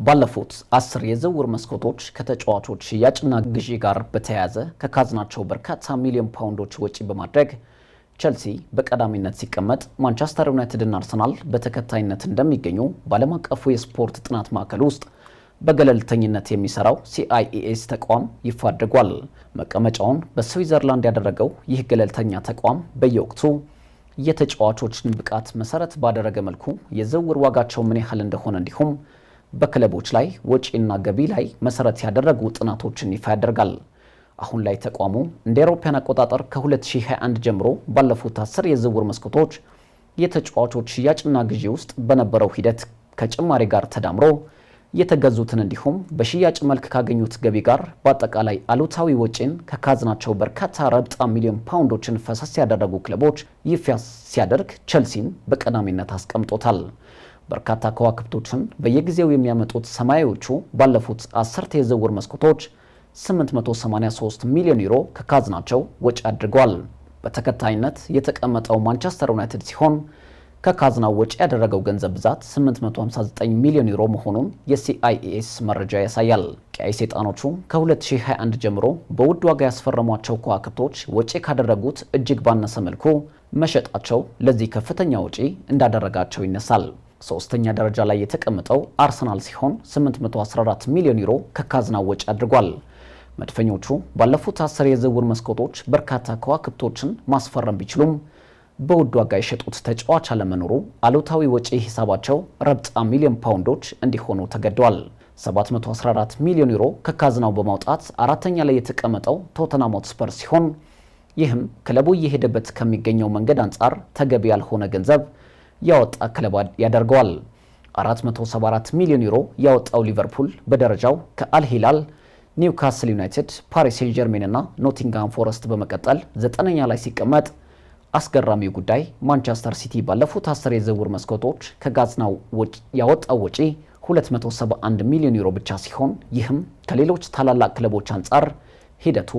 ባለፉት 10 የዝውውር መስኮቶች ከተጫዋቾች ሽያጭና ግዢ ጋር በተያያዘ ከካዝናቸው በርካታ ሚሊዮን ፓውንዶች ወጪ በማድረግ ቸልሲ በቀዳሚነት ሲቀመጥ ማንቸስተር ዩናይትድ እና አርሰናል በተከታይነት እንደሚገኙ በዓለም አቀፉ የስፖርት ጥናት ማዕከል ውስጥ በገለልተኝነት የሚሰራው CIES ተቋም ይፋ አድርጓል። መቀመጫውን በስዊዘርላንድ ያደረገው ይህ ገለልተኛ ተቋም በየወቅቱ የተጫዋቾችን ብቃት መሰረት ባደረገ መልኩ የዝውውር ዋጋቸው ምን ያህል እንደሆነ እንዲሁም በክለቦች ላይ ወጪና ገቢ ላይ መሰረት ያደረጉ ጥናቶችን ይፋ ያደርጋል። አሁን ላይ ተቋሙ እንደ አውሮፓውያን አቆጣጠር ከ2021 ጀምሮ ባለፉት 10 የዝውውር መስኮቶች የተጫዋቾች ሽያጭና ግዢ ውስጥ በነበረው ሂደት ከጭማሪ ጋር ተዳምሮ የተገዙትን እንዲሁም በሽያጭ መልክ ካገኙት ገቢ ጋር በአጠቃላይ አሉታዊ ወጪን ከካዝናቸው በርካታ ረብጣ ሚሊዮን ፓውንዶችን ፈሰስ ያደረጉ ክለቦች ይፋ ሲያደርግ ቸልሲን በቀዳሚነት አስቀምጦታል። በርካታ ከዋክብቶችን በየጊዜው የሚያመጡት ሰማያዊዎቹ ባለፉት 10 የዝውውር መስኮቶች 883 ሚሊዮን ዩሮ ከካዝናቸው ወጪ አድርገዋል። በተከታይነት የተቀመጠው ማንቸስተር ዩናይትድ ሲሆን ከካዝናው ወጪ ያደረገው ገንዘብ ብዛት 859 ሚሊዮን ዩሮ መሆኑን የCIES መረጃ ያሳያል። ቀይ ሰይጣኖቹ ከ2021 ጀምሮ በውድ ዋጋ ያስፈረሟቸው ከዋክብቶች ወጪ ካደረጉት እጅግ ባነሰ መልኩ መሸጣቸው ለዚህ ከፍተኛ ወጪ እንዳደረጋቸው ይነሳል። ሶስተኛ ደረጃ ላይ የተቀመጠው አርሰናል ሲሆን 814 ሚሊዮን ዩሮ ከካዝናው ወጪ አድርጓል። መድፈኞቹ ባለፉት 10 የዝውውር መስኮቶች በርካታ ከዋክብቶችን ማስፈረም ቢችሉም በውድ ዋጋ የሸጡት ተጫዋች አለመኖሩ አሉታዊ ወጪ ሂሳባቸው ረብጣ ሚሊዮን ፓውንዶች እንዲሆኑ ተገደዋል። 714 ሚሊዮን ዩሮ ከካዝናው በማውጣት አራተኛ ላይ የተቀመጠው ቶተንሃም ሆትስፐር ሲሆን ይህም ክለቡ እየሄደበት ከሚገኘው መንገድ አንጻር ተገቢ ያልሆነ ገንዘብ ያወጣ ክለብ ያደርገዋል። 474 ሚሊዮን ዩሮ ያወጣው ሊቨርፑል በደረጃው ከአልሂላል፣ ኒውካስል ዩናይትድ፣ ፓሪስ ሴን ጀርሜን እና ኖቲንግሃም ፎረስት በመቀጠል 9ኛ ላይ ሲቀመጥ አስገራሚው ጉዳይ ማንቸስተር ሲቲ ባለፉት 10 የዝውውር መስኮቶች ከካዝናው ያወጣው ወጪ 271 ሚሊዮን ዩሮ ብቻ ሲሆን ይህም ከሌሎች ታላላቅ ክለቦች አንጻር ሂደቱ